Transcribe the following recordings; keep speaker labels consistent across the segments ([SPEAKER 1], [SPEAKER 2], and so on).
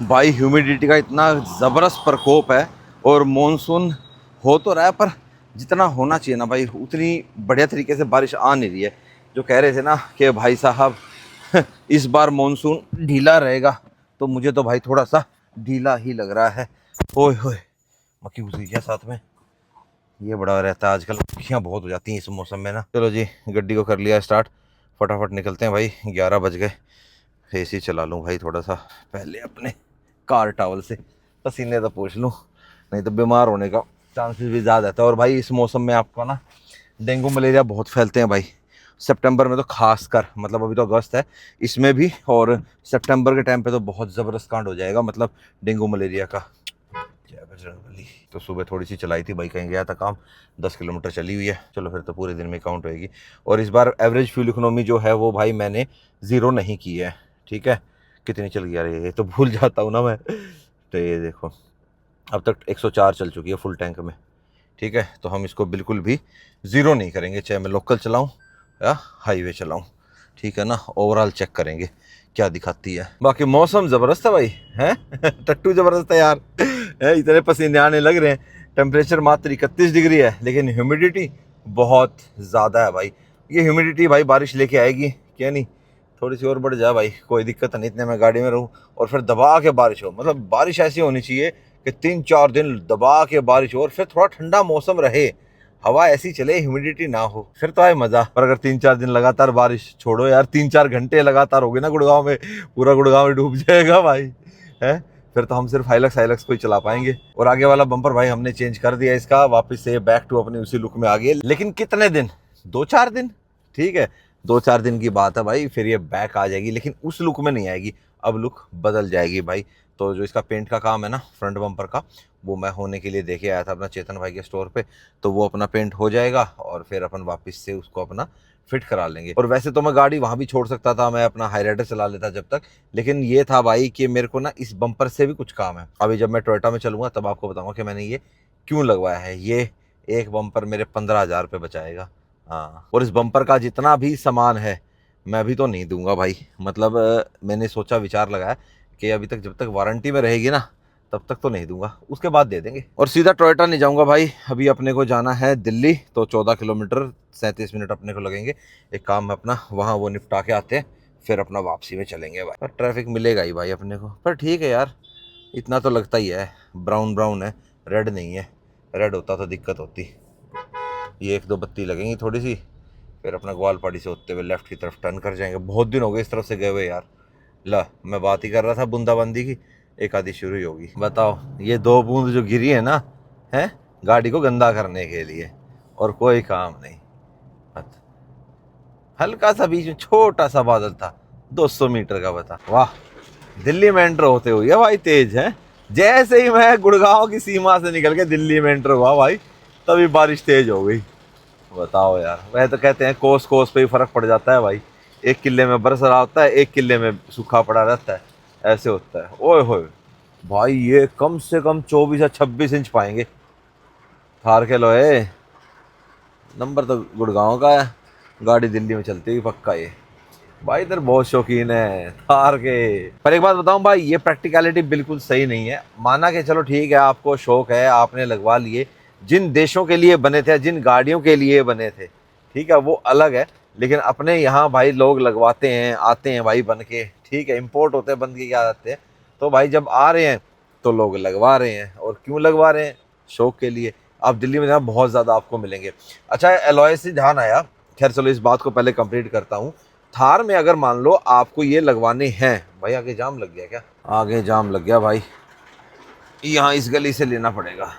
[SPEAKER 1] भाई ह्यूमिडिटी का इतना ज़बरदस्त प्रकोप है और मॉनसून हो तो रहा है पर जितना होना चाहिए ना भाई उतनी बढ़िया तरीके से बारिश आ नहीं रही है। जो कह रहे थे ना कि भाई साहब इस बार मॉनसून ढीला रहेगा, तो मुझे तो भाई थोड़ा सा ढीला ही लग रहा है। ओए होए, मक्खी घुस गई क्या साथ में? ये बड़ा रहता है आजकल, मक्खियाँ बहुत हो जाती हैं इस मौसम में ना। चलो जी, गड्डी को कर लिया स्टार्ट, फटाफट निकलते हैं भाई, 11 बज गए। एसी चला लूँ भाई थोड़ा सा, पहले अपने कार टावल से पसीने तो पूछ लूँ, नहीं तो बीमार होने का चांसेस भी ज़्यादा रहता है। और भाई इस मौसम में आपका ना डेंगू मलेरिया बहुत फैलते हैं भाई। सितंबर में तो खासकर, मतलब अभी तो अगस्त है, इसमें भी, और सितंबर के टाइम पे तो बहुत ज़बरदस्त कांड हो जाएगा, मतलब डेंगू मलेरिया का। जय बजरंगबली। तो सुबह थोड़ी सी चलाई थी भाई, कहीं गया था काम, 10 किलोमीटर चली हुई है। चलो फिर तो पूरे दिन में काउंट होएगी। और इस बार एवरेज फ्यूल इकोनॉमी जो है वो भाई मैंने ज़ीरो नहीं की है, ठीक है। कितनी चल गई यार, ये तो भूल जाता हूँ ना मैं। तो ये देखो, अब तक 104 चल चुकी है फुल टैंक में, ठीक है। तो हम इसको बिल्कुल भी ज़ीरो नहीं करेंगे, चाहे मैं लोकल चलाऊँ या हाईवे चलाऊँ, ठीक है ना। ओवरऑल चेक करेंगे क्या दिखाती है। बाकी मौसम ज़बरदस्त है भाई, हैं टट्टू ज़बरदस्त है यार है, इतने पसीने आने लग रहे हैं। टेम्परेचर मात्र 31 डिग्री है, लेकिन ह्यूमिडिटी बहुत ज़्यादा है भाई। ये ह्यूमिडिटी भाई बारिश लेके आएगी क्या नहीं? थोड़ी सी और बढ़ जाए भाई, कोई दिक्कत नहीं, इतने मैं गाड़ी में रहूँ और फिर दबा के बारिश हो। मतलब बारिश ऐसी होनी चाहिए कि 3-4 दिन दबा के बारिश हो और फिर थोड़ा ठंडा मौसम रहे, हवा ऐसी चले, ह्यूमिडिटी ना हो, फिर तो आए मजा। पर अगर 3-4 दिन लगातार बारिश, छोड़ो यार, 3-4 घंटे लगातार होगी ना गुड़गांव में, पूरा गुड़गांव में डूब जाएगा भाई, है। फिर तो हम सिर्फ हाइलक्स हाइलक्स को ही चला पाएंगे। और आगे वाला बम्पर भाई हमने चेंज कर दिया इसका, वापस से बैक टू अपने उसी लुक में आ गए। लेकिन कितने दिन? 2-4 दिन, ठीक है, 2-4 दिन की बात है भाई, फिर ये बैक आ जाएगी, लेकिन उस लुक में नहीं आएगी, अब लुक बदल जाएगी भाई। तो जो इसका पेंट का काम है ना फ्रंट बम्पर का, वो मैं होने के लिए देखे आया था अपना चेतन भाई के स्टोर पे, तो वो अपना पेंट हो जाएगा और फिर अपन वापस से उसको अपना फिट करा लेंगे। और वैसे तो मैं गाड़ी वहाँ भी छोड़ सकता था, मैं अपना हाई राइडर चला लेता जब तक, लेकिन ये था भाई कि मेरे को ना इस बम्पर से भी कुछ काम है। अभी जब मैं टोयोटा में चलूँगा तब आपको बताऊँगा कि मैंने ये क्यों लगवाया है। ये एक बम्पर मेरे 15,000 रुपये बचाएगा, हाँ। और इस बम्पर का जितना भी सामान है मैं अभी तो नहीं दूंगा भाई, मतलब मैंने सोचा विचार लगाया कि अभी तक जब तक वारंटी में रहेगी ना तब तक तो नहीं दूंगा, उसके बाद दे देंगे। और सीधा टोयोटा नहीं जाऊंगा भाई, अभी अपने को जाना है दिल्ली, तो 14 किलोमीटर 37 मिनट अपने को लगेंगे। एक काम है अपना वहाँ वो निपटा के आते हैं, फिर अपना वापसी में चलेंगे भाई। पर ट्रैफिक मिलेगा ही भाई अपने को, पर ठीक है यार, इतना तो लगता ही है। ब्राउन ब्राउन है, रेड नहीं है, रेड होता तो दिक्कत होती। ये 1-2 बत्ती लगेंगी थोड़ी सी, फिर अपना ग्वालपाड़ी से होते हुए लेफ्ट की तरफ टर्न कर जाएंगे। बहुत दिन हो गए इस तरफ से गए हुए यार। ला, मैं बात ही कर रहा था बूंदाबंदी की, एक आधी शुरू ही होगी। बताओ, ये 2 बूंद जो गिरी है ना, है गाड़ी को गंदा करने के लिए, और कोई काम नहीं। हल्का सा बीच में छोटा सा बादल था, 200 मीटर का, बता। वाह, दिल्ली में एंटर होते हुए भाई तेज है। जैसे ही मैं गुड़गांव की सीमा से निकल के दिल्ली में एंटर हुआ भाई, तभी बारिश तेज हो गई। बताओ यार, वह तो कहते हैं कोस कोस पे ही फर्क पड़ जाता है भाई। एक किले में बरस रहा होता है, एक किले में सूखा पड़ा रहता है, ऐसे होता है। ओए होए भाई, ये कम से कम 24 या 26 इंच पाएंगे थार के लोहे। नंबर तो गुड़गांव का है, गाड़ी दिल्ली में चलती हुई पक्का ये। भाई इधर बहुत शौकीन है थार के। पर एक बात बताऊं भाई, ये प्रैक्टिकलिटी बिल्कुल सही नहीं है। माना कि चलो ठीक है, आपको शौक है, आपने लगवा लिए, जिन देशों के लिए बने थे, जिन गाड़ियों के लिए बने थे, ठीक है, वो अलग है। लेकिन अपने यहाँ भाई लोग लगवाते हैं, आते हैं भाई बन के, ठीक है, इम्पोर्ट होते हैं बन के, क्या आते हैं, तो भाई जब आ रहे हैं तो लोग लगवा रहे हैं। और क्यों लगवा रहे हैं? शौक के लिए। आप दिल्ली में जहाँ बहुत ज़्यादा आपको मिलेंगे। अच्छा, एलॉय से ध्यान आया, खैर चलो इस बात को पहले कंप्लीट करता हूँ। थार में अगर मान लो आपको ये लगवाने हैं भाई, आगे जाम लग गया क्या? आगे जाम लग गया भाई, यहाँ इस गली से लेना पड़ेगा।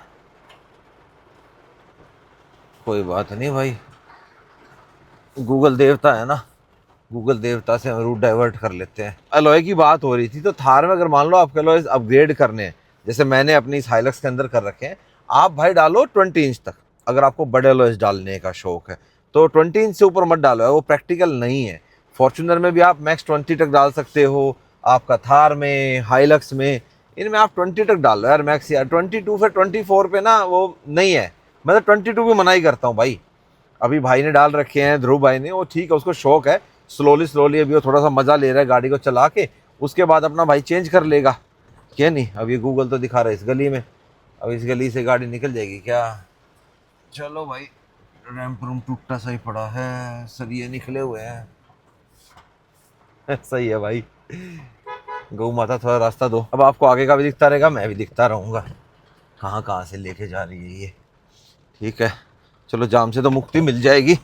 [SPEAKER 1] कोई बात नहीं भाई, गूगल देवता है ना, गूगल देवता से हम रूट डाइवर्ट कर लेते हैं। अलॉय की बात हो रही थी, तो थार में अगर मान लो आपके अलॉय अपग्रेड करने हैं, जैसे मैंने अपनी इस हाइलक्स के अंदर कर रखे हैं, आप भाई डालो 20 इंच तक। अगर आपको बड़े अलॉयस डालने का शौक है तो 20 इंच से ऊपर मत डालो, वो प्रैक्टिकल नहीं है। फॉर्च्यूनर में भी आप मैक्स 20 तक डाल सकते हो, आपका थार में, हाइलक्स में, इनमें आप 20 तक डालो यार मैक्स। यार 22 फिर 24 पे ना वो नहीं है। मैं तो 22 भी मना ही करता हूँ भाई। अभी भाई ने डाल रखे हैं, ध्रुव भाई ने, वो ठीक है, उसको शौक है, स्लोली स्लोली अभी वो थोड़ा सा मजा ले रहा है गाड़ी को चला के, उसके बाद अपना भाई चेंज कर लेगा। क्या नहीं, अब ये गूगल तो दिखा रहा है इस गली में, अब इस गली से गाड़ी निकल जाएगी क्या। चलो भाई, रैंप रूम टूटा सा ही पड़ा है, सरिये निकले हुए हैं। सही है भाई, गौ माता थोड़ा रास्ता दो। अब आपको आगे का भी दिखता रहेगा, मैं भी दिखता रहूँगा कहाँ कहाँ से लेके जा रही है ये। ठीक है, चलो जाम से तो मुक्ति मिल जाएगी,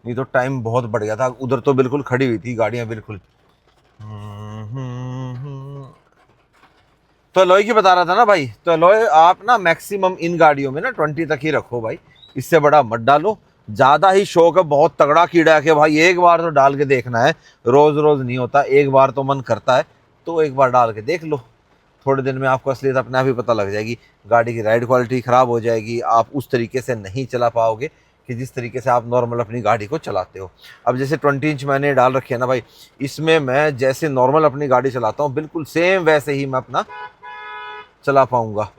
[SPEAKER 1] नहीं तो टाइम बहुत बढ़ गया था। उधर तो बिल्कुल खड़ी हुई थी गाड़ियाँ बिल्कुल। तो एलॉय की बता रहा था ना भाई, तो एलॉय आप ना मैक्सिमम इन गाड़ियों में ना 20 तक ही रखो भाई, इससे बड़ा मत डालो। ज़्यादा ही शौक है, बहुत तगड़ा कीड़ा है कि भाई एक बार तो डाल के देखना है, रोज़ रोज़ नहीं होता, एक बार तो मन करता है, तो एक बार डाल के देख लो। थोड़े दिन में आपको असलियत अपने आप ही पता लग जाएगी, गाड़ी की राइड क्वालिटी ख़राब हो जाएगी, आप उस तरीके से नहीं चला पाओगे कि जिस तरीके से आप नॉर्मल अपनी गाड़ी को चलाते हो। अब जैसे 20 इंच मैंने डाल रखी है ना भाई, इसमें मैं जैसे नॉर्मल अपनी गाड़ी चलाता हूँ बिल्कुल सेम वैसे ही मैं अपना चला पाऊंगा।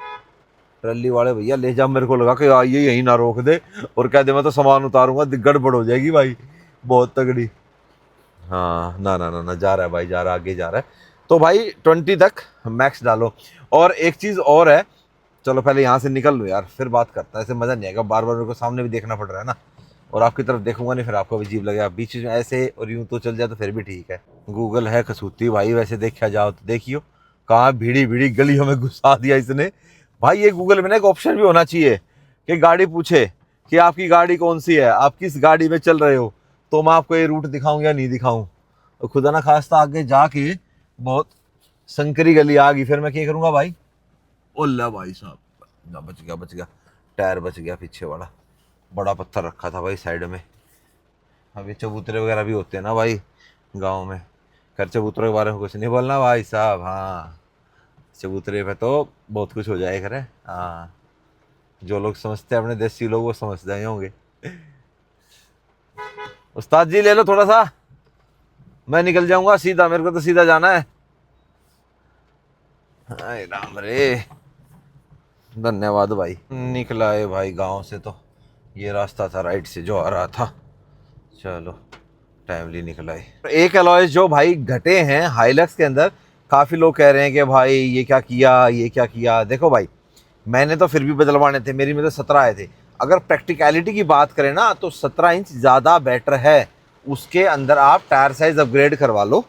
[SPEAKER 1] ट्रली वाले भैया ले जा, मेरे को लगा कि आइए यहीं ना रोक दे और कह दे मैं तो सामान उतारूंगा, गड़बड़ हो जाएगी भाई बहुत तगड़ी। हाँ ना ना ना ना, जा रहा है भाई, जा रहा है, आगे जा रहा है। तो भाई 20 तक मैक्स डालो। और एक चीज़ और है, चलो पहले यहाँ से निकल लो यार, फिर बात करता है, ऐसे मज़ा नहीं आएगा, बार बार मेरे को सामने भी देखना पड़ रहा है ना, और आपकी तरफ देखूंगा नहीं फिर आपको भी अजीब लगेगा। बीच में ऐसे और यूं तो चल जाए तो फिर भी ठीक है। गूगल है कसूती भाई, वैसे देखा जाओ तो देखियो कहाँ भीड़ी भीड़ी गलियों में घुसा दिया इसने। भाई ये गूगल में ना एक ऑप्शन भी होना चाहिए कि गाड़ी पूछे कि आपकी गाड़ी कौन सी है, आप किस गाड़ी में चल रहे हो, तो मैं आपको ये रूट दिखाऊं या नहीं दिखाऊं। तो खुदा ना खास्ता आगे जाके बहुत संकरी गली आ गई, फिर मैं क्या करूंगा भाई। ओला भाई साहब, ना बच गया बच गया, टायर बच गया पीछे वाला, बड़ा पत्थर रखा था भाई साइड में। अभी चबूतरे वगैरह भी होते हैं ना भाई गांव में, खैर चबूतरे के बारे में कुछ नहीं बोलना भाई साहब। हाँ, चबूतरे पे तो बहुत कुछ हो जाए करे। हाँ, जो लोग समझते हैं अपने देसी लोग वो समझ जाए होंगे। उस्ताद जी ले लो थोड़ा सा, मैं निकल जाऊंगा सीधा, मेरे को तो सीधा जाना है। हाय राम रे, धन्यवाद भाई। निकला है भाई गांव से, तो ये रास्ता था राइट से जो आ रहा था। चलो टाइमली निकला है। एक अलॉयज जो भाई घटे हैं हाइलक्स के अंदर, काफ़ी लोग कह रहे हैं कि भाई ये क्या किया ये क्या किया। देखो भाई, मैंने तो फिर भी बदलवाने थे, मेरी में तो 17 आए थे। अगर प्रैक्टिकलिटी की बात करें ना तो 17 इंच ज़्यादा बेटर है, उसके अंदर आप टायर साइज अपग्रेड करवा लो।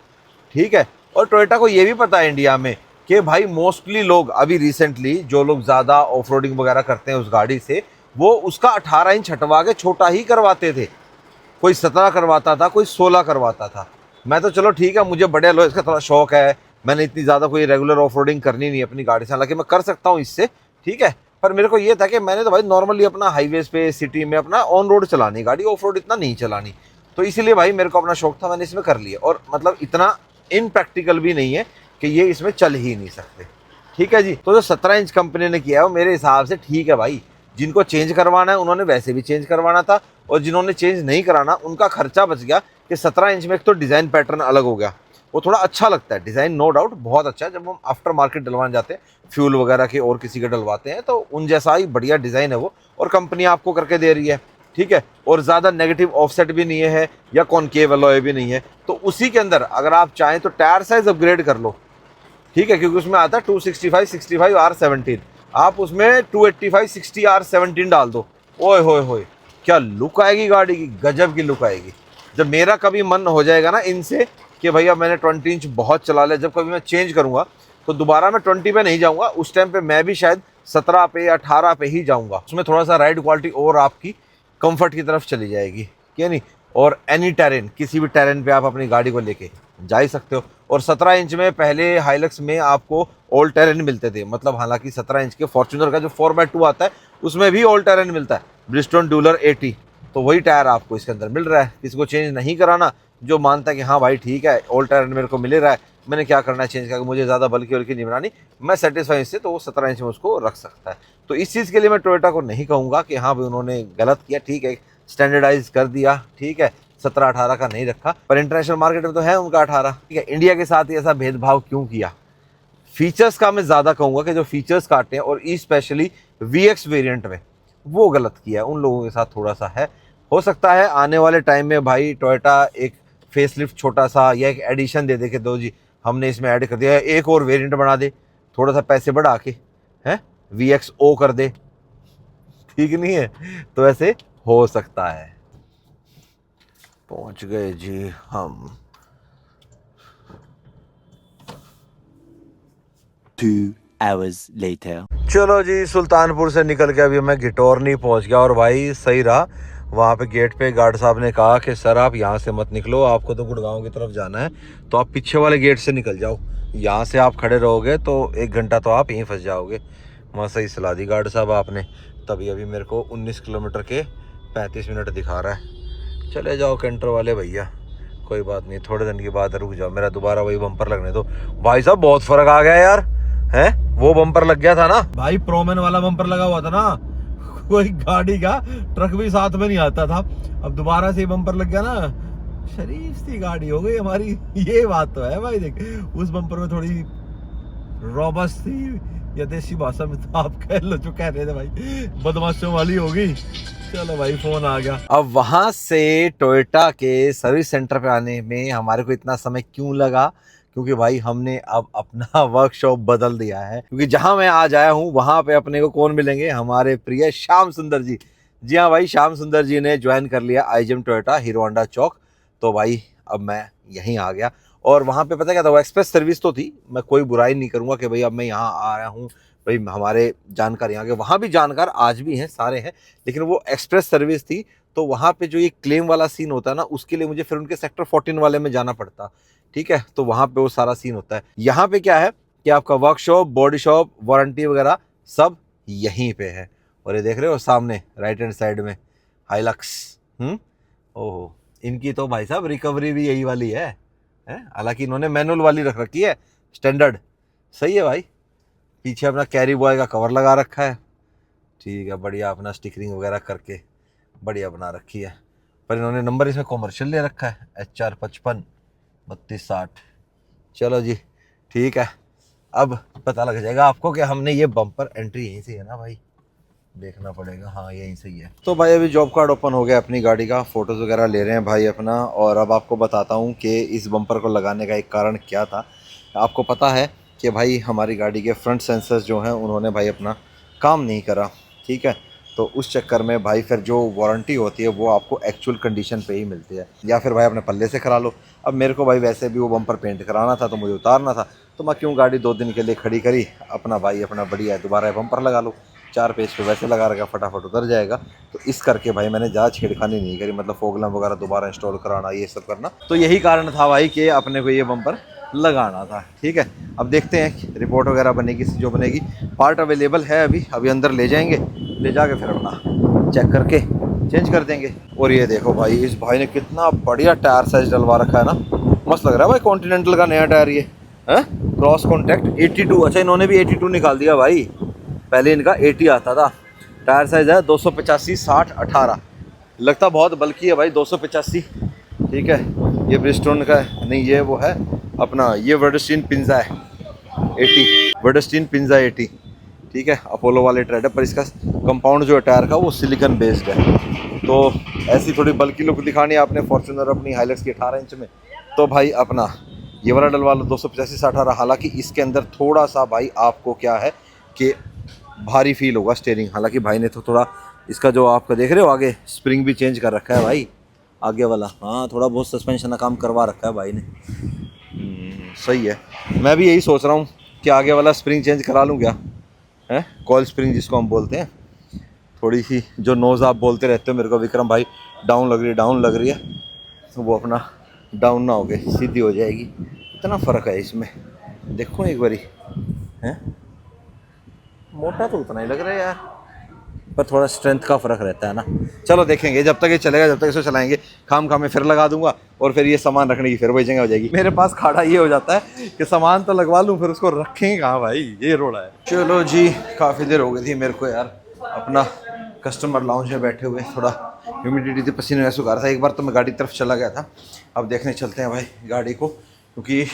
[SPEAKER 1] ठीक है, और टोयोटा को ये भी पता है इंडिया में कि भाई मोस्टली लोग अभी रिसेंटली जो लोग ज़्यादा ऑफ रोडिंग वगैरह करते हैं उस गाड़ी से, वो उसका 18 इंच हटवा के छोटा ही करवाते थे। कोई 17 करवाता था, कोई 16 करवाता था। मैं तो चलो ठीक है, मुझे बड़े अलॉयज का थोड़ा शौक है, मैंने इतनी ज़्यादा कोई रेगुलर ऑफ रोडिंग करनी नहीं अपनी गाड़ी से, हालांकि मैं कर सकता हूँ इससे। ठीक है, पर मेरे को ये था कि मैंने तो भाई नॉर्मली अपना हाईवेज पे सिटी में अपना ऑन रोड चलानी गाड़ी, ऑफ रोड इतना नहीं चलानी। तो इसीलिए भाई मेरे को अपना शौक था, मैंने इसमें कर लिया। और मतलब इतना इनप्रैक्टिकल भी नहीं है कि ये इसमें चल ही नहीं सकते। ठीक है जी, तो जो 17 इंच कंपनी ने किया है वो मेरे हिसाब से ठीक है भाई। जिनको चेंज करवाना है उन्होंने वैसे भी चेंज करवाना था, और जिन्होंने चेंज नहीं कराना उनका खर्चा बच गया कि 17 इंच में एक तो डिज़ाइन पैटर्न अलग हो गया, वो थोड़ा अच्छा लगता है डिज़ाइन, नो डाउट बहुत अच्छा है। जब हम आफ्टर मार्केट डलवाने जाते हैं फ्यूल वगैरह के और किसी के डलवाते हैं तो उन जैसा ही बढ़िया डिज़ाइन है वो, और कंपनी आपको करके दे रही है। ठीक है, और ज़्यादा नेगेटिव ऑफसेट भी नहीं है या कॉनकेव अलॉय भी नहीं है। तो उसी के अंदर अगर आप चाहें तो टायर साइज अपग्रेड कर लो। ठीक है, क्योंकि उसमें आता है 265 65 R17, आप उसमें 285 60 R17 डाल दो। ओए होए होए, क्या लुक आएगी गाड़ी की, गजब की लुक आएगी। जब मेरा कभी मन हो जाएगा ना इनसे कि भैया मैंने 20 इंच बहुत चला लिया, जब कभी मैं चेंज करूंगा तो दोबारा मैं 20 पे नहीं जाऊंगा, उस टाइम पे मैं भी शायद 17 पे या 18 पे ही जाऊंगा। उसमें थोड़ा सा राइड क्वालिटी और आपकी कंफर्ट की तरफ चली जाएगी, क्या नहीं। और एनी टेरेन, किसी भी टेरेन पे आप अपनी गाड़ी को लेके जा ही सकते हो। और 17 इंच में पहले हाइलक्स में आपको ऑल टेरेन मिलते थे, मतलब हालांकि 17 इंच के फॉर्च्यूनर का जो 4x2 आता है उसमें भी ऑल टेरेन मिलता है, ब्रिजस्टोन डूलर 80, तो वही टायर आपको इसके अंदर मिल रहा है। किसी को चेंज नहीं कराना, जो मानता है कि हाँ भाई ठीक है ऑल टेरेन मेरे को मिल रहा है, मैंने क्या करना है चेंज करके, मुझे ज़्यादा बल्कि वल्कि नहीं बनानी, मैं सेटिस्फाई इससे, तो वो 17 इंच में उसको रख सकता है। तो इस चीज़ के लिए मैं टोयोटा को नहीं कहूँगा कि हाँ भाई उन्होंने गलत किया, ठीक है स्टैंडर्डाइज कर दिया, ठीक है 17 18 का नहीं रखा, पर इंटरनेशनल मार्केट में तो है उनका 18। ठीक है, इंडिया के साथ ही ऐसा भेदभाव क्यों किया। फीचर्स का मैं ज़्यादा कहूँगा कि जो फीचर्स काटे हैं और स्पेशली VX वेरिएंट में, वो गलत किया है, उन लोगों के साथ थोड़ा सा है। हो सकता है आने वाले टाइम में भाई टोयोटा एक फेसलिफ्ट छोटा सा या एक एडिशन दे दे के, दो जी हमने इसमें ऐड कर दिया है, एक और वेरिएंट बना दे, थोड़ा सा पैसे बढ़ा के हैं VXO कर दे, ठीक नहीं है? तो ऐसे हो सकता है। पहुंच गए जी हम।
[SPEAKER 2] 2 hours later.
[SPEAKER 1] चलो जी, सुल्तानपुर से निकल के अभी मैं घिटोरनी पहुंच गया, और भाई सही रहा। वहाँ पे गेट पे गार्ड साहब ने कहा कि सर आप यहाँ से मत निकलो, आपको तो गुड़गांव की तरफ जाना है, तो आप पीछे वाले गेट से निकल जाओ। यहाँ से आप खड़े रहोगे तो 1 घंटा तो आप यहीं फंस जाओगे। वहाँ सही सलाह दी गार्ड साहब आपने। तभी अभी मेरे को 19 किलोमीटर के 35 मिनट दिखा रहा है। चले जाओ कैंटर वाले भैया, कोई बात नहीं, थोड़े दिन के बाद रुक जाओ, मेरा दोबारा वही बम्पर लगने दो। भाई साहब बहुत फर्क आ गया यार, है? वो बम्पर लग गया था ना भाई, प्रोमैन वाला बम्पर लगा हुआ था ना, कोई गाड़ी का ट्रक भी साथ में नहीं आता था। अब दोबारा से बम्पर लग गया ना, शरीफ सी गाड़ी हो गई हमारी। ये बात तो है भाई। देख, उस बम्पर में थोड़ी रॉबस्ट थी, या देसी भाषा में तो आप कह लो जो कह रहे थे भाई, बदमाशों वाली होगी। चलो भाई, फोन आ गया। अब वहां से टोयोटा के सर्विस सेंटर पे आने में हमारे को इतना समय क्यों लगा? क्योंकि भाई हमने अब अपना वर्कशॉप बदल दिया है। क्योंकि जहां मैं आज आया हूं वहां पे अपने को कौन मिलेंगे? हमारे प्रिय श्याम सुंदर जी। जी हाँ भाई, श्याम सुंदर जी ने ज्वाइन कर लिया आईजीएम टोयोटा हीरो होंडा चौक। तो भाई अब मैं यहीं आ गया, और वहाँ पे पता क्या था, वो एक्सप्रेस सर्विस तो थी। मैं कोई बुराई नहीं करूँगा कि भाई अब मैं यहाँ आ रहा हूँ, भाई हमारे जानकार यहाँ के, वहाँ भी जानकार आज भी हैं, सारे हैं, लेकिन वो एक्सप्रेस सर्विस थी। तो वहाँ पे जो ये क्लेम वाला सीन होता है ना, उसके लिए मुझे फिर उनके सेक्टर 14 वाले में जाना पड़ता, ठीक है? तो वहाँ पे वो सारा सीन होता है। यहाँ पे क्या है कि आपका वर्कशॉप, बॉडी शॉप, वारंटी वगैरह सब यहीं पे है। और ये देख रहे हो सामने राइट हैंड साइड में हाइलक्स। ओहो, इनकी तो भाई साहब रिकवरी भी यही वाली है। हालांकि इन्होंने मैनुअल वाली रख रखी है, स्टैंडर्ड। सही है भाई। पीछे अपना कैरी बॉय का कवर लगा रखा है, ठीक है, बढ़िया, अपना स्टिकरिंग वगैरह करके बढ़िया बना रखी है। पर इन्होंने नंबर इसमें कॉमर्शियल ले रखा है, HR 55 3260। चलो जी, ठीक है। अब पता लग जाएगा आपको कि हमने ये बम्पर एंट्री यहीं से है ना भाई, देखना पड़ेगा। हाँ, यहीं से ही है। तो भाई अभी जॉब कार्ड ओपन हो गया अपनी गाड़ी का, फ़ोटोज़ वगैरह ले रहे हैं भाई अपना। और अब आपको बताता हूँ कि इस बम्पर को लगाने का एक कारण क्या था। आपको पता है कि भाई हमारी गाड़ी के फ्रंट सेंसर्स जो हैं उन्होंने भाई अपना काम नहीं करा, ठीक है? तो उस चक्कर में भाई फिर जो वारंटी होती है वो आपको एक्चुअल कंडीशन पे ही मिलती है, या फिर भाई अपने पल्ले से करा लो। अब मेरे को भाई वैसे भी वो बम्पर पेंट कराना था, तो मुझे उतारना था, तो मैं क्यों गाड़ी 2 दिन के लिए खड़ी करी, अपना भाई अपना बढ़िया दोबारा बम्पर लगा लो। 4 पेज पे वैसे लगा रखा, फटाफट उतर जाएगा। तो इस करके भाई मैंने ज़्यादा छेड़खानी नहीं करी, मतलब फॉग लैंप वगैरह दोबारा इंस्टॉल कराना, ये सब करना। तो यही कारण था भाई कि अपने को ये बम्पर लगाना था, ठीक है? अब देखते हैं रिपोर्ट वगैरह बनेगी, जो बनेगी। पार्ट अवेलेबल है अभी अंदर ले जाएंगे, ले जाके फिर अपना चेक करके चेंज कर देंगे। और ये देखो भाई, इस भाई ने कितना बढ़िया टायर साइज डलवा रखा है ना, मस्त लग रहा है भाई। कॉन्टिनेंटल का नया टायर ये है, क्रॉस कॉन्टैक्ट 82। अच्छा, इन्होंने भी 82 निकाल दिया भाई, पहले इनका 80 आता था। टायर साइज है 285 60 18, लगता बहुत बल्कि है भाई 285, ठीक है? ये ब्रिजस्टोन का है, नहीं ये वो है अपना, ये वर्डस्टीन पिंजा है 80, वर्डस्टीन पिंजा 80, ठीक है? अपोलो वाले ट्रेड है, पर इसका कंपाउंड जो है टायर का वो सिलिकॉन बेस्ड है। तो ऐसी थोड़ी बल्कि लुक दिखानी है आपने फॉर्च्यूनर अपनी हाइलक्स की 18 इंच में, तो भाई अपना ये वाला डलवा लो 285 18। हालांकि इसके अंदर थोड़ा सा भाई आपको क्या है कि भारी फील होगा स्टीयरिंग। हालांकि भाई ने तो थोड़ा इसका जो आपका देख रहे हो आगे स्प्रिंग भी चेंज कर रखा है भाई, आगे वाला। हाँ, थोड़ा बहुत सस्पेंशन का काम करवा रखा है भाई ने। सही है। मैं भी यही सोच रहा हूँ कि आगे वाला स्प्रिंग चेंज करा लूँ क्या, है? कॉल स्प्रिंग जिसको हम बोलते हैं, थोड़ी सी जो नोज़ आप बोलते रहते हो मेरे को विक्रम भाई, डाउन लग रही है, तो वो अपना डाउन ना हो गए सीधी हो जाएगी। इतना फ़र्क है इसमें, देखो एक बारी, है? मोटा तो उतना ही लग रहा है यार, पर थोड़ा स्ट्रेंथ का फ़र्क रहता है ना। चलो देखेंगे, जब तक ये चलेगा, जब तक इसको चलाएंगे। खाम में फिर लगा दूंगा, और फिर ये सामान रखने की फिर वही जगह हो जाएगी। मेरे पास खाड़ा ये हो जाता है कि सामान तो लगवा लूँ, फिर उसको रखेंगे कहाँ भाई, ये रोड़ा है। चलो जी, काफ़ी देर हो गई थी मेरे को यार अपना कस्टमर लाउंज में बैठे हुए, थोड़ा ह्यूमिडिटी थी, पसीने में सुखा रहा था। एक बार तो मैं गाड़ी की तरफ चला गया था, अब देखने चलते हैं भाई गाड़ी को, क्योंकि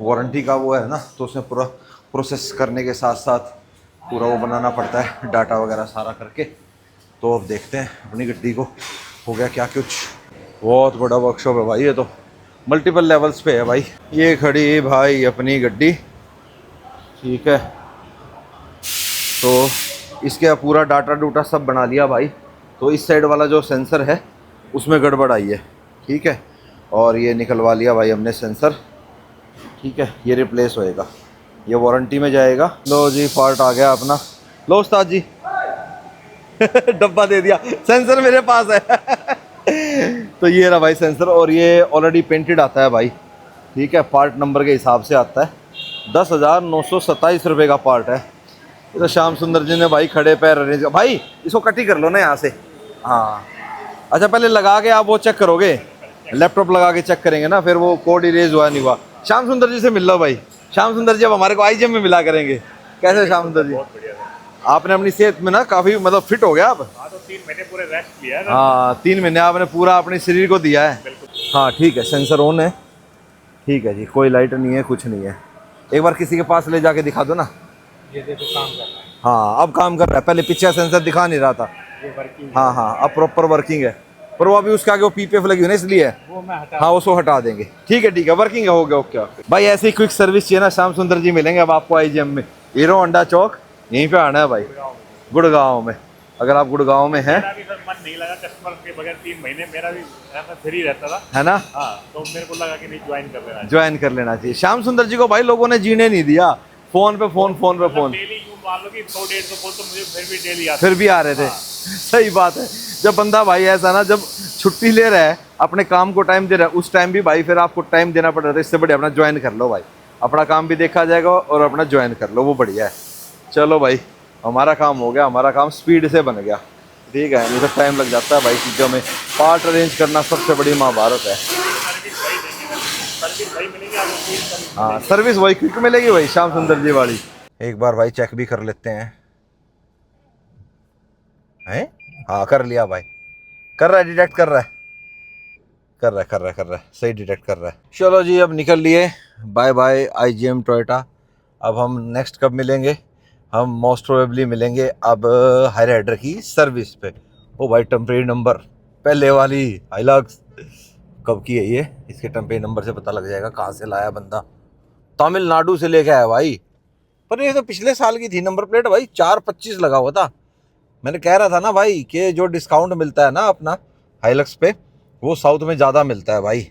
[SPEAKER 1] वारंटी का वो है ना, तो उसमें पूरा प्रोसेस करने के साथ साथ पूरा वो बनाना पड़ता है, डाटा वगैरह सारा करके। तो अब देखते हैं अपनी गड्डी को हो गया क्या कुछ। बहुत बड़ा वर्कशॉप है भाई, ये तो मल्टीपल लेवल्स पे है भाई। ये खड़ी भाई अपनी गड्डी, ठीक है? तो इसके पूरा डाटा डूटा सब बना लिया भाई। तो इस साइड वाला जो सेंसर है उसमें गड़बड़ आई है, ठीक है। और ये निकलवा लिया भाई हमने सेंसर, ठीक है। ये रिप्लेस होएगा, ये वारंटी में जाएगा। लो जी पार्ट आ गया अपना। लो उस्ताद जी डब्बा दे दिया, सेंसर मेरे पास है तो ये रहा भाई सेंसर, और ये ऑलरेडी पेंटेड आता है भाई, ठीक है। पार्ट नंबर के हिसाब से आता है। 10,927 रुपये का पार्ट है। ये तो श्याम सुंदर जी ने भाई खड़े पैर अरेंज। भाई इसको कट ही कर लो ना यहाँ से। हाँ अच्छा, पहले लगा के आप वो चेक करोगे, लैपटॉप लगा के चेक करेंगे ना, फिर वो कोड इरेज हुआ नहीं हुआ। श्याम सुंदर जी से मिल लो भाई। श्याम सुंदर जी अब हमारे को आईजीएम में मिला करेंगे। कैसे श्याम सुंदर जी? आपने अपनी सेहत में ना काफ़ी मतलब फिट हो गया आप।
[SPEAKER 3] हाँ, तो 3 महीने पूरे रेस्ट लिया है।
[SPEAKER 1] हाँ 3 महीने आपने पूरा अपने शरीर को दिया है। हाँ ठीक है, सेंसर ऑन है, ठीक है जी। कोई लाइट नहीं है, कुछ नहीं है। एक बार किसी के पास ले जाके दिखा दो ना।
[SPEAKER 3] ये देखो काम कर रहा है।
[SPEAKER 1] हाँ अब काम कर रहा है, पहले पीछे सेंसर दिखा नहीं रहा था।
[SPEAKER 3] ये वर्किंग
[SPEAKER 1] हाँ हाँ अब प्रॉपर वर्किंग है, पर वो अभी उसके आगे वो पीपीएफ लगी हुई है ना, इसलिए
[SPEAKER 3] वो मैं हटा।
[SPEAKER 1] हाँ उसको हटा देंगे। ठीक है वर्किंग है, हो गया ओके ओके भाई। ऐसी ही क्विक सर्विस चाहिए ना, श्याम सुंदर जी मिलेंगे अब आपको आईजीएम में, हीरो होंडा चौक, यहीं पे आना है भाई, गुड़गांव में। अगर आप गुड़गांव में हैं।
[SPEAKER 3] मेरा भी सर मन नहीं लगा कस्टमर के बगैर 3 महीने, मेरा भी ऐसा फ्री रहता था,
[SPEAKER 1] है ना।
[SPEAKER 3] हाँ, तो मेरे को लगा कि नहीं ज्वाइन कर लेना।
[SPEAKER 1] ज्वाइन कर लेना चाहिए। श्याम सुंदर जी को भाई लोगों ने जीने नहीं दिया, फोन पे फोन
[SPEAKER 3] डेली यूं मान लो कि 100-150 कॉल तो मुझे फिर भी डेली आते,
[SPEAKER 1] फिर भी आ रहे थे। सही बात है। जब बंदा भाई ऐसा ना, जब छुट्टी ले रहा है, अपने काम को टाइम दे रहा है, उस टाइम भी भाई फिर आपको टाइम देना पड़ रहा है। इससे बढ़िया अपना ज्वाइन कर लो भाई, अपना काम भी देखा जाएगा और अपना ज्वाइन कर लो, वो बढ़िया है। चलो भाई हमारा काम हो गया, हमारा काम स्पीड से बन गया, ठीक है। नहीं तो टाइम लग जाता है भाई चीज़ों में। पार्ट अरेंज करना सबसे बड़ी महाभारत है।
[SPEAKER 3] सर्विस भाई मिलेगी आपको।
[SPEAKER 1] हाँ सर्विस वही क्विक मिलेगी भाई श्याम सुंदर जी वाली। एक बार भाई चेक भी कर लेते हैं, हैं? हाँ कर लिया भाई, कर रहा है, डिटेक्ट कर रहा है, कर रहा है, सही डिटेक्ट कर रहा है। चलो जी अब निकल लिए, बाय बाय आईजीएम टोयोटा। अब हम नेक्स्ट कब मिलेंगे? हम मोस्ट प्रोबेबली मिलेंगे अब हाईराइडर की सर्विस पे। ओ भाई टेम्परेरी नंबर पहले वाली हाइलक्स कब की है ये? इसके टेम्परेरी नंबर से पता लग जाएगा कहाँ से लाया बंदा। तमिलनाडु से लेके आया भाई, पर ये तो पिछले साल की थी नंबर प्लेट भाई, 425 लगा हुआ था। मैंने कह रहा था ना भाई कि जो डिस्काउंट मिलता है ना अपना हाइलक्स पे, वो साउथ में ज़्यादा मिलता है भाई।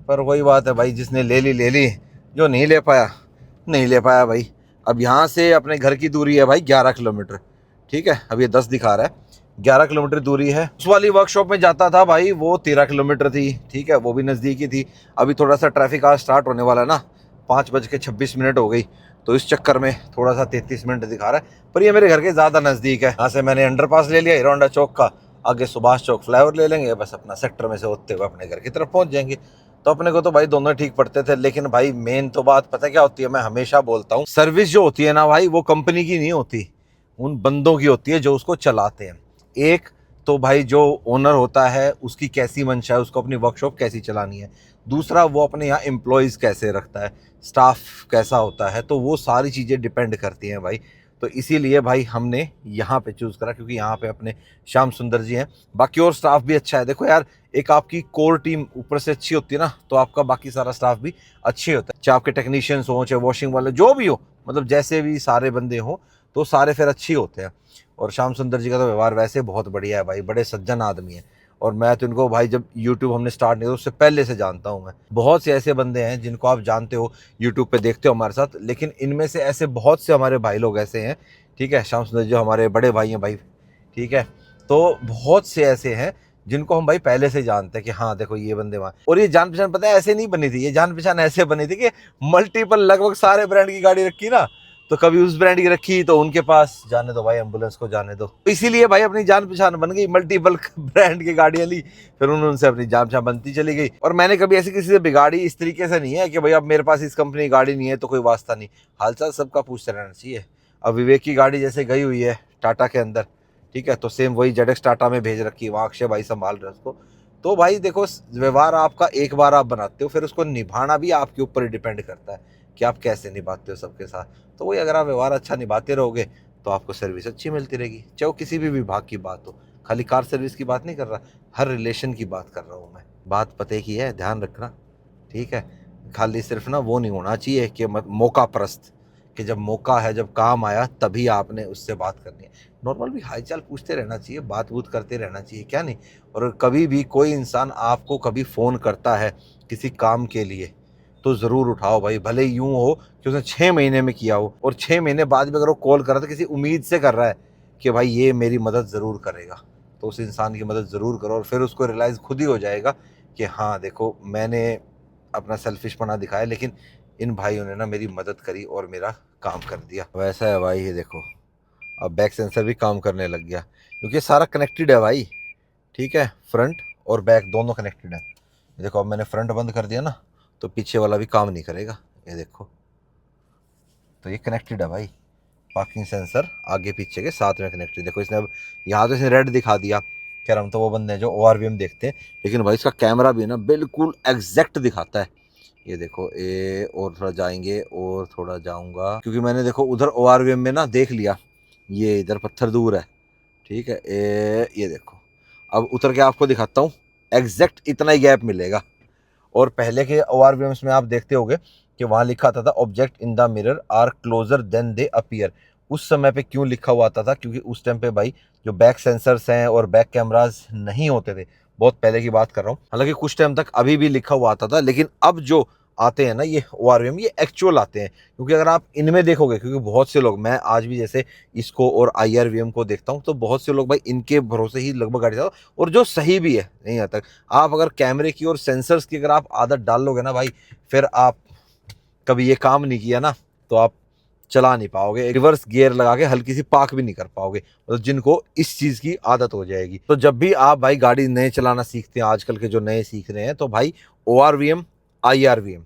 [SPEAKER 1] पर वही बात है भाई, जिसने ले ली, जो नहीं ले पाया भाई। अब यहाँ से अपने घर की दूरी है भाई 11 किलोमीटर, ठीक है। अब ये 10 दिखा रहा है, 11 किलोमीटर दूरी है। उस वाली वर्कशॉप में जाता था भाई, वो 13 किलोमीटर थी, ठीक है, वो भी नज़दीकी थी। अभी थोड़ा सा ट्रैफिक आज स्टार्ट होने वाला है ना, 5:26 हो गई, तो इस चक्कर में थोड़ा सा 33 मिनट दिखा रहा है। पर ये मेरे घर के ज़्यादा नज़दीक है। यहाँ से मैंने अंडरपास ले लिया हीरो होंडा चौक का, आगे सुभाष चौक फ्लाईओवर ले लेंगे, बस अपना सेक्टर में से होते हुए अपने घर की तरफ पहुँच जाएंगे। तो अपने को तो भाई दोनों ठीक पड़ते थे। लेकिन भाई मेन तो बात पता क्या होती है, मैं हमेशा बोलता हूँ, सर्विस जो होती है ना भाई, वो कंपनी की नहीं होती, उन बंदों की होती है जो उसको चलाते हैं। एक तो भाई जो ओनर होता है उसकी कैसी मंशा है, उसको अपनी वर्कशॉप कैसी चलानी है। दूसरा वो अपने यहाँ एम्प्लॉयज़ कैसे रखता है, स्टाफ कैसा होता है, तो वो सारी चीज़ें डिपेंड करती हैं भाई। तो इसीलिए भाई हमने यहाँ पे चूज़ करा, क्योंकि यहाँ पे अपने श्याम सुंदर जी हैं। बाकी और स्टाफ भी अच्छा है। देखो यार, एक आपकी कोर टीम ऊपर से अच्छी होती है ना, तो आपका बाकी सारा स्टाफ भी अच्छे होता है। चाहे आपके टेक्नीशियंस हो, चाहे वॉशिंग वाले, जो भी हो, मतलब जैसे भी सारे बंदे हो, तो सारे फिर अच्छे होते हैं। और श्याम सुंदर जी का तो व्यवहार वैसे बहुत बढ़िया है भाई, बड़े सज्जन आदमी हैं। और मैं तो इनको भाई जब यूट्यूब हमने स्टार्ट नहीं किया उससे पहले से जानता हूँ मैं। बहुत से ऐसे बंदे हैं जिनको आप जानते हो, यूट्यूब पे देखते हो हमारे साथ, लेकिन इनमें से ऐसे बहुत से हमारे भाई लोग ऐसे हैं, ठीक है। श्याम सुंदर जी हमारे बड़े भाई हैं भाई, ठीक है। तो बहुत से ऐसे हैं जिनको हम भाई पहले से जानते हैं कि हाँ देखो ये बंदे वहाँ। और ये जान पहचान पता है ऐसे नहीं बनी थी, ये जान पहचान ऐसे बनी थी कि मल्टीपल लगभग सारे ब्रांड की गाड़ी रखी ना, तो कभी उस ब्रांड की रखी तो उनके पास जाने दो भाई, एम्बुलेंस को जाने दो। तो इसीलिए भाई अपनी जान पहचान बन गई, मल्टीपल ब्रांड की गाड़ियां ली, फिर उनसे अपनी जान पहचान बनती चली गई। और मैंने कभी ऐसी किसी से बिगाड़ी इस तरीके से नहीं है कि भाई अब मेरे पास इस कंपनी की गाड़ी नहीं है तो कोई वास्ता नहीं। हालचाल सबका पूछते रहना चाहिए। अब विवेक की गाड़ी जैसे गई हुई है टाटा के अंदर, ठीक है, तो सेम वही जेडएक्स टाटा में भेज रखी है, वहाँ अक्षय भाई संभाल रहे उसको। तो भाई देखो, व्यवहार आपका एक बार आप बनाते हो, फिर उसको निभाना भी आपके ऊपर ही डिपेंड करता है कि आप कैसे निभाते हो सबके साथ। तो वही अगर आप व्यवहार अच्छा निभाते रहोगे तो आपको सर्विस अच्छी मिलती रहेगी, चाहे वो किसी भी विभाग की बात हो। खाली कार सर्विस की बात नहीं कर रहा, हर रिलेशन की बात कर रहा हूँ मैं। बात पते की है, ध्यान रखना, ठीक है। खाली सिर्फ ना वो नहीं होना चाहिए कि मौका परस्त, कि जब मौका है, जब काम आया, तभी आपने उससे बात करनी है। नॉर्मल भी हालचाल पूछते रहना चाहिए, बात बूत करते रहना चाहिए, क्या नहीं। और कभी भी कोई इंसान आपको कभी फ़ोन करता है किसी काम के लिए तो ज़रूर उठाओ भाई, भले यूँ हो कि उसने 6 महीने में किया हो और 6 महीने बाद भी अगर वो कॉल कर रहा है तो किसी उम्मीद से कर रहा है कि भाई ये मेरी मदद ज़रूर करेगा, तो उस इंसान की मदद ज़रूर करो। और फिर उसको रियलाइज़ खुद ही हो जाएगा कि हाँ देखो, मैंने अपना सेल्फिशपना दिखाया लेकिन इन भाइयों ने ना मेरी मदद करी और मेरा काम कर दिया। वैसा है भाई, ये देखो अब बैक सेंसर भी काम करने लग गया, क्योंकि ये सारा कनेक्टेड है भाई, ठीक है। फ्रंट और बैक दोनों कनेक्टेड है। ये देखो अब मैंने फ्रंट बंद कर दिया ना तो पीछे वाला भी काम नहीं करेगा, ये देखो। तो ये कनेक्टेड है भाई, पार्किंग सेंसर आगे पीछे के साथ में कनेक्टेड। देखो इसने अब यहाँ तो इसने रेड दिखा दिया, खैर हम तो वो बंदे हैं जो ORVM देखते हैं, लेकिन भाई इसका कैमरा भी ना बिल्कुल एग्जैक्ट दिखाता है। ये देखो ए, और थोड़ा जाएंगे और थोड़ा जाऊंगा, क्योंकि मैंने देखो उधर ORVM में ना देख लिया, ये इधर पत्थर दूर है, ठीक है। ये देखो अब उतर के आपको दिखाता हूँ, एग्जैक्ट इतना ही गैप मिलेगा। और पहले के ORVMs में आप देखते होंगे कि वहाँ लिखा आता था object in the mirror are closer than they appear. उस समय पे क्यों लिखा हुआ आता था? क्योंकि उस टाइम पे भाई जो बैक सेंसर्स हैं और बैक कैमरास नहीं होते थे, बहुत पहले की बात कर रहा हूँ। हालांकि कुछ टाइम तक अभी भी लिखा हुआ आता था, लेकिन अब जो आते हैं ना ये ORVM, ये एक्चुअल आते हैं। क्योंकि अगर आप इनमें देखोगे, क्योंकि बहुत से लोग, मैं आज भी जैसे इसको और IRVM को देखता हूँ तो बहुत से लोग भाई इनके भरोसे ही लगभग गाड़ी चलाते हैं, और जो सही भी है नहीं आता। आप अगर कैमरे की और सेंसर्स की अगर आप आदत डाल लोगे ना भाई, फिर आप कभी ये काम नहीं किया ना तो आप चला नहीं पाओगे, रिवर्स गियर लगा के हल्की सी पार्क भी नहीं कर पाओगे, मतलब जिनको इस चीज़ की आदत हो जाएगी। तो जब भी आप भाई गाड़ी नए चलाना सीखते हैं, आजकल के जो नए सीख रहे हैं, तो भाई ORVM IRVM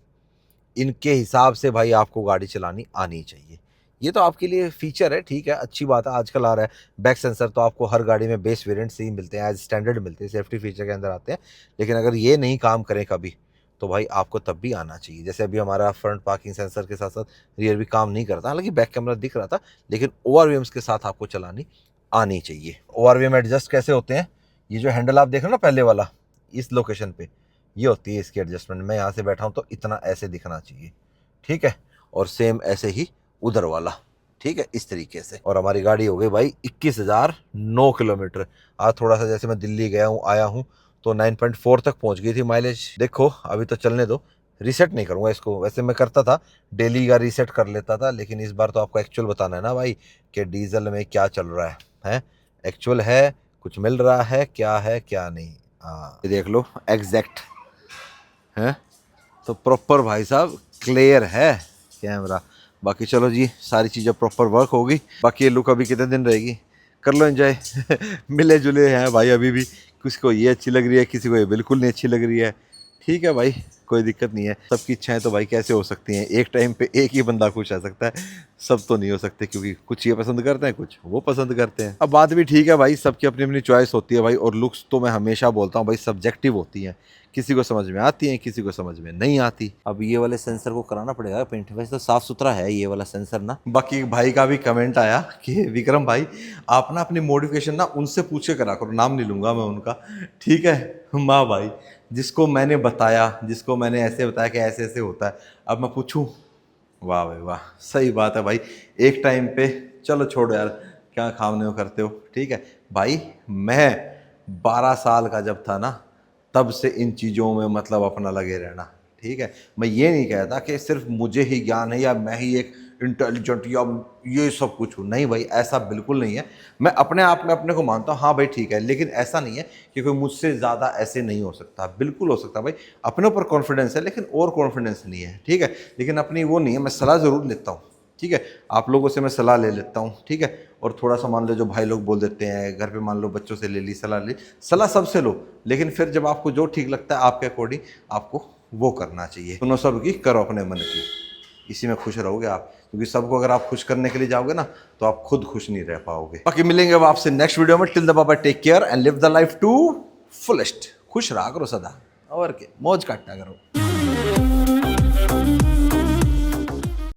[SPEAKER 1] इनके हिसाब से भाई आपको गाड़ी चलानी आनी चाहिए। ये तो आपके लिए फीचर है, ठीक है, अच्छी बात है, आजकल आ रहा है। बैक सेंसर तो आपको हर गाड़ी में बेस वेरिएंट से ही मिलते हैं, एज स्टैंडर्ड मिलते हैं, सेफ्टी फीचर के अंदर आते हैं। लेकिन अगर ये नहीं काम करें कभी, तो भाई आपको तब भी आना चाहिए। जैसे अभी हमारा फ्रंट पार्किंग सेंसर के साथ साथ रियर भी काम नहीं करता, हालांकि बैक कैमरा दिख रहा था, लेकिन ORVMs के साथ आपको चलानी आनी चाहिए। ORVM एडजस्ट कैसे होते हैं? ये जो हैंडल आप देख रहे हो ना पहले वाला, इस लोकेशन पे ये होती है इसकी एडजस्टमेंट। मैं यहाँ से बैठा हूँ तो इतना ऐसे दिखना चाहिए, ठीक है। और सेम ऐसे ही उधर वाला, ठीक है, इस तरीके से। और हमारी गाड़ी हो गई भाई 21,009 किलोमीटर। आज थोड़ा सा जैसे मैं दिल्ली गया हूँ आया हूँ तो 9.4 तक पहुँच गई थी माइलेज। देखो अभी तो चलने दो, रीसेट नहीं करूँगा इसको। वैसे मैं करता था, डेली का रीसेट कर लेता था, लेकिन इस बार तो आपको एक्चुअल बताना है ना भाई कि डीजल में क्या चल रहा है एक्चुअल है, कुछ मिल रहा है क्या नहीं। हाँ ये देख लो एग्जैक्ट है, तो प्रॉपर भाई साहब क्लियर है कैमरा। बाकी चलो जी, सारी चीज़ें प्रॉपर वर्क होगी। बाकी ये लुक अभी कितने दिन रहेगी, कर लो एंजॉय। मिले जुले हैं भाई अभी भी, किसी को ये अच्छी लग रही है, किसी को ये बिल्कुल नहीं अच्छी लग रही है, ठीक है भाई, कोई दिक्कत नहीं है। सबकी इच्छाएं तो भाई कैसे हो सकती हैं, एक टाइम पे एक ही बंदा खुश रह सकता है, सब तो नहीं हो सकते, क्योंकि कुछ ये पसंद करते हैं, कुछ वो पसंद करते हैं। अब बात भी ठीक है भाई, सबकी अपनी अपनी चॉइस होती है भाई। और लुक्स तो मैं हमेशा बोलता हूँ भाई सब्जेक्टिव होती हैं, किसी को समझ में आती हैं, किसी को समझ में नहीं आती। अब ये वाले सेंसर को कराना पड़ेगा पेंट, वैसे तो साफ सुथरा है ये वाला सेंसर ना। बाकी भाई का भी कमेंट आया कि विक्रम भाई आप ना अपनी मॉडिफिकेशन ना उनसे पूछे करा करो, नाम नहीं लूंगा मैं उनका, ठीक है। माँ भाई जिसको मैंने बताया, जिसको मैंने ऐसे बताया कि ऐसे ऐसे होता है, अब मैं पूछूं? वाह भाई वाह, सही बात है भाई। एक टाइम पे चलो छोड़ो यार, क्या खामने को करते हो, ठीक है भाई। मैं 12 साल का जब था ना, तब से इन चीज़ों में मतलब अपना लगे रहना, ठीक है। मैं ये नहीं कहता कि सिर्फ मुझे ही ज्ञान है या मैं ही एक इंटेलिजेंट या ये सब कुछ हूँ, नहीं भाई, ऐसा बिल्कुल नहीं है। मैं अपने आप में अपने को मानता हूँ, हाँ भाई ठीक है, लेकिन ऐसा नहीं है कि कोई मुझसे ज़्यादा ऐसे नहीं हो सकता, बिल्कुल हो सकता भाई। अपने ऊपर कॉन्फिडेंस है, लेकिन और कॉन्फिडेंस नहीं है, ठीक है। लेकिन अपनी वो नहीं है, मैं सलाह ज़रूर लेता हूँ, ठीक है। आप लोगों से मैं सलाह ले लेता हूँ, ठीक है। और थोड़ा सा मान लो जो भाई लोग बोल देते हैं घर पे, मान लो बच्चों से ले ली सलाह सबसे लो, लेकिन फिर जब आपको जो ठीक लगता है आपके अकॉर्डिंग आपको वो करना चाहिए। सुनो सबकी, करो अपने मन की, इसी में खुश रहोगे आप। क्योंकि सबको अगर आप खुश करने के लिए जाओगे ना तो आप खुद खुश नहीं रह पाओगे। बाकी मिलेंगे अब आपसे नेक्स्ट वीडियो में। Till the bye, take care and live the life to fullest. खुश रहा करो सदा, और क्या, मौज काटा करो।